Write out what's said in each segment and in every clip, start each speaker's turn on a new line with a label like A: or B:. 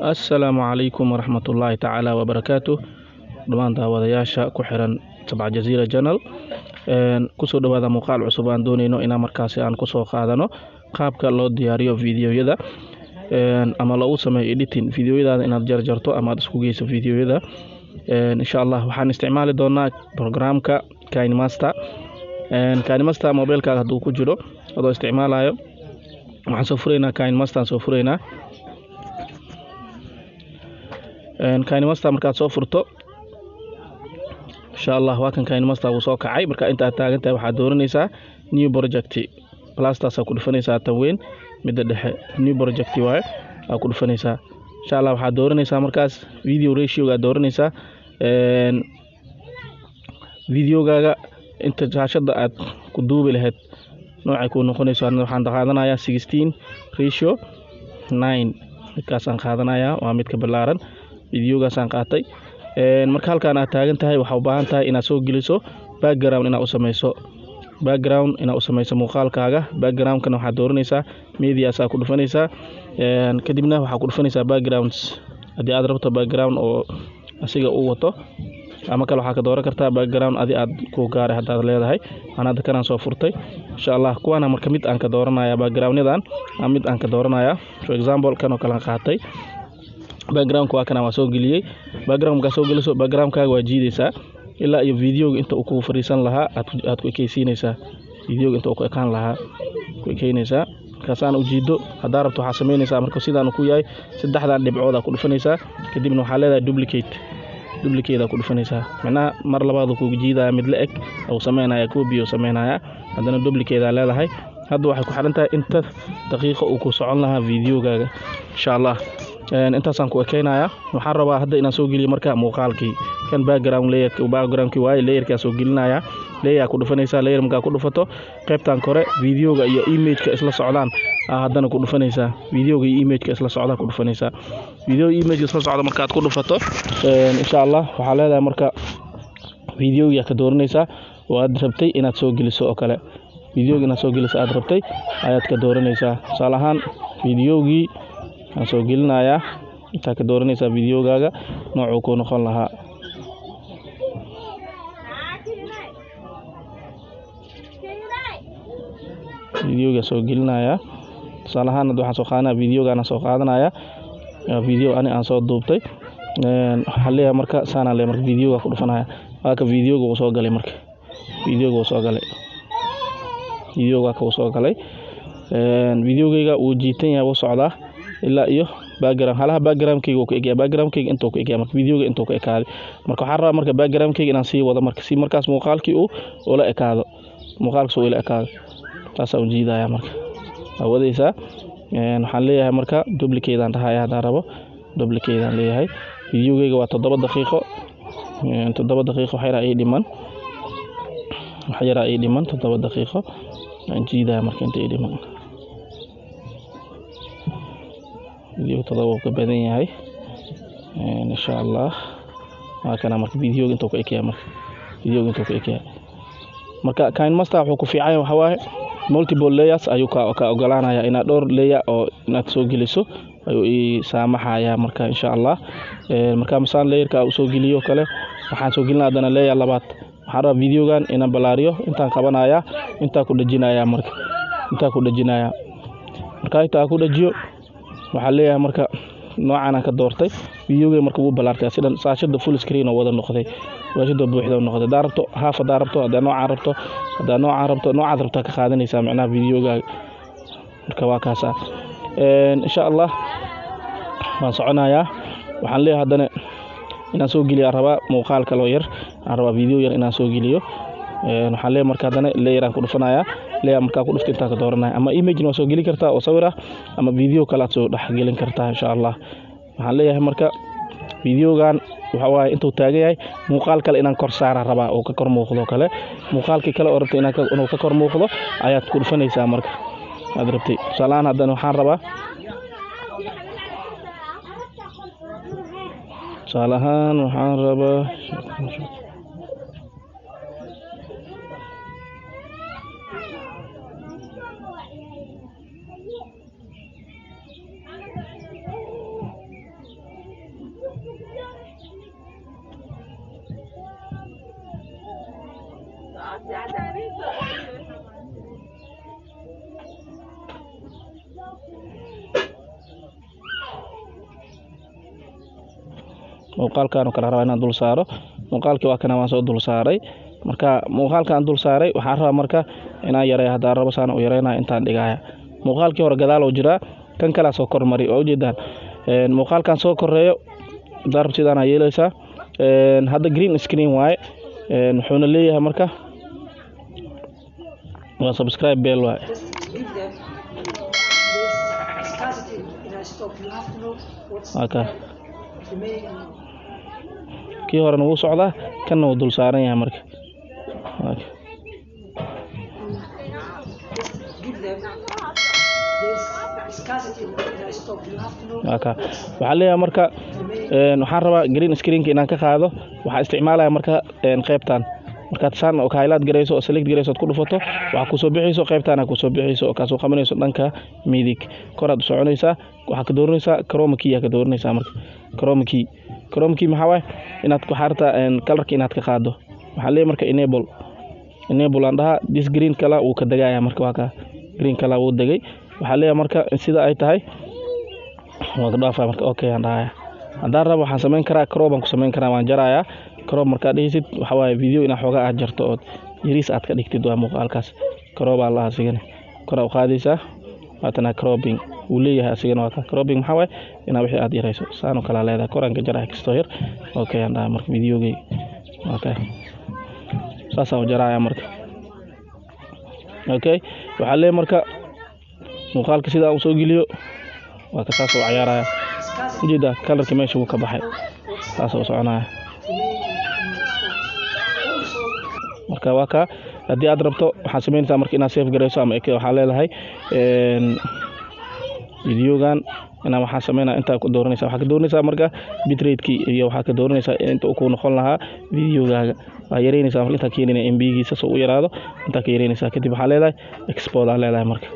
A: Assalaamu calaykum waraxmatullaahi tacaala wabarakaatuh. Dhammaan daawadayaasha ku xiran Sabca Jazeera Channel kusoo dhawaada muuqaal cusub aan dooneyno inaan markaasi aan kusoo qaadano qaabka loo diyaariyo fiidiyowyada ama loogu sameeyo editing fiidiyoyadaada inaad jarjarto ama aad isku geyso fiidiyoyada. Insha Allah waxaan isticmaali doonaa programka KineMaster. KineMaster mobilkaaga hadduu ku jiro adoo isticmaalayo waxaan soo furaynaa KineMaster soo furaynaa. KineMaster markaad soo furto insha Allah waa kan KineMaster uu soo kacay. marka inta aad taagan tahay waxaad dooranaysaa new project plus ku dhufanaysaa tan weyn midda dhexe new project waaye aad ku dhufanaysaa. insha Allah waxaad dooranaysaa markaas video ratio aad dooranaysaa videogaaga inta shaashada aad ku duubi lahayd noocay ku noqonayso. waxaan qaadanayaa 16:9 midkaas aan qaadanayaa waa midka ballaaran videogaas aan qaatay. marka halkaan aad taagan tahay waxaa u baahan tahay inaad soo geliso background inaad u samayso muuqaalkaaga. backgroundkana waxaad dooranaysaa media aad ku dhufanaysaa kadibna waxaad ku dhufanaysaa backgrounds haddii aad rabto background oo asiga uu wato ama kale waxaad ka dooran kartaa background adi aad ku gaaray haddaad leedahay. aan hadda kanaan soo furtay insha Allah kuwaana marka mid aan ka dooranaya backgroundyadan mid aan ka dooranaya. for example kan oo kale aan qaatay background waa kana waa soo geliyay. background marka soo geliso backgroundkaaga waa jiidaysaa ilaa iyo videoga inta uu ku fariisan lahaa aad ku ekeysiinaysaa. videoga inta uu ku ekaan lahaa ku ekeynaysaa markaasaan u jiido. haddaad rabto waxaad samaynaysaa marka sidaan ku yahay saddexdan dhibcood aad ku dhufanaysaa kadibna waxaa leedahay duplicate aad ku dhufanaysaa. macnaha mar labaad uu ku jiidaya mid la eg uu sameynaya copy uu sameynaya haddana duplicate aad leedahay. hadda waxay ku xiran tahay inta daqiiqo uu ku socon lahaa videogaaga insha Allah. intaasaan ku ekeynayaa. waxaan rabaa hadda inaan soo geliyo marka muuqaalkii kan backgroundkii waaye layerkaa soo gelinaya. layer ku dhufanaysaa. layer markaa ku dhufato qaybtan kore videoga iyo image-ka isla socdaan haddana ku dhufanaysaa. videoga iyo image-ka isla socda ku dhufanaysaa. video image isla socda markaad ku dhufato insha Allah waxaa leedahay marka videoga ka dooranaysaa oo aad rabtay inaad soo geliso oo kale. videoga inaad soo geliso aad rabtay ayaad ka dooranaysaa. tusaale ahaan videogii aan soo gelinayaa intaa ka dooranaysaa videogaaga noocuu ku noqon lahaa. videoga soo gelinayaa tusaale ahaan hadda waxaan soo qaadanaya videogaan soo qaadanaya video ani aan soo duubtay. waxaan leeyahay marka saana leeyahay marka videoga ku dhufanaya waa ka videoga uu soo galay marka videoga uu soo galay videogayga uu jiitan yahay wuu socdaa ilaa iyo halaha backgroundkayga uu ku egyahay. backgroundkayga intuu ku egyahay marka videoga intuu ku ekaaday marka waxaan rabaa marka backgroundkayga inaan sii wado marka si markaas muuqaalkii uu la ekaado taasaan u jiidaya marka waa wadaysaa. waxaan leeyahay marka duplicate aan dhahay haddaan rabo duplicate aan leeyahay. videogayga waa 7 daqiiqo wax yar ii dhiman 7 daqiiqo aan jiidaya marka inta ii dhiman. video 7 uu ka badan yahay insha Allah waa kana marka videoga intuu ku ekyahay marka KineMaster wuxuu ku fiican yahay waxa waaye multiple layers ayuu ka ogolaanaya inaad dhowr layer oo inaad soo geliso ayuu ii saamaxaya marka insha Allah. marka masaan layerka uu soo geliyo kale waxaan soo gelinayaa haddana layer labaad. waxaan rabaa videogan inaan balaariyo intaan qabanaya intaa ku dhajinaya marka intaa ku dhajiyo waxaa leeyahay marka noocan aan ka doortay videoga marka wuu balaartay sidan saashada full screen oo wada noqday waashada buuxda noqday. haddii rabto half haddii rabto haddii noocaan rabto ka qaadanaysaa macnaha videoga marka waa kaasa. insha Allah waan soconayaa. waxaan leeyahay haddana inaan soo geliyo rabaa muuqaal kale oo yar aan rabaa video yar inaan soo geliyo. waxaan leeyahay marka haddana layer aan ku dhufanayaa. layer markaa ku dhufto intaa ka dooranaya ama image waa soo geli kartaa oo sawir ah ama video kale aad soo dhex gelin kartaa insha Allah. waxaan leeyahay marka videogan waxa waaye intuu taagan yahay muuqaal kale inaan kor saara rabaa oo ka kor muuqdo kale muuqaalkii kale oo rabto inuu ka kor muuqdo ayaad ku dhufanaysaa marka aad rabtay. tusaale ahaan haddana waxaan rabaa muuqaalkan oo kala rabaa inaan dul saaro muuqaalkii waa kana waan soo dul saaray marka muuqaalkan dul saaray waxaan rabaa marka inaan yareeyo haddaan rabo saan u yareynaa intaan dhigaya muuqaalkii hore gadaal oo jira kan kala soo kormari oo ujeedaan muuqaalkan soo koreeyo darb sidaan ay yeelaysaa hadda green screen waaye wuxuuna leeyahay marka waa subscribe bell waaye okay kii horena wuu socdaa kanna wuu dul saaran yahay marka waxaa leeyahay marka waxaan rabaa green screenka inaan ka qaado waxaa isticmaalaya marka qaybtan markaad saan oo highlight gareyso oo select gareyso ku dhufato waxa ku soo bixiyso qaybtan ku soo bixiyso oo ka soo qabanayso dhanka midig koraad soconaysa waxa ka dooranaysa chroma key ka dooranaysa marka chroma key maxaa waay inaad ku xarta colorka inaad ka qaado waxa leeyahay marka enable aan dhaha this green color uu ka dagaya marka waa ka green color uu dagay waxa leeyahay marka sida ay tahay waa ka dhaafay marka okay aan dhahay haddaan rabo waxaan samayn karaa crop aan ku samayn karaa waan jarayaa crop marka dhisid waxa waay video ina xoga aad jarto oo yariis aad ka dhigtid waa muuqaalkaas crop Allah asigana kor u qaadaysa waatana cropping uu leeyahay asigana waa ka cropping maxaa waay ina wixii aad yarayso saan oo kala leedahay koran ka jaraa kasto yar okay aan dhahay marka videogay okay saas aan jaraya marka okay waxa leeyahay marka muuqaalka sida uu soo geliyo waa ka taas oo ciyaaraya jida colorka meesha uu ka baxay taas oo soconaya marka waa ka haddii aad rabto waxaad samaynaysaa marka inaad save gareyso ama waxaa leedahay videogan inaa waxaa sameynaa intaa ku dooranaysaa waxaa ka dooranaysaa marka bitrate-kii iyo waxaa ka dooranaysaa inta uu ku noqon lahaa videogaaga waa yareynaysaa marka intaa ka yareynaya MB-giisa soo u yaraado intaa ka yareynaysaa kadib waxaa leedahay export aa leedahay marka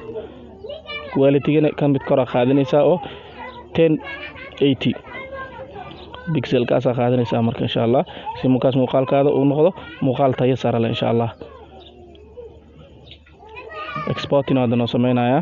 A: quality-gana kan mid kor qaadanaysaa oo 1080 pixel kaas qaadanaysaa marka insha Allah si muuqaalkaada uu noqdo muuqaal tayo sare leh insha Allah exporting waa noo sameynaya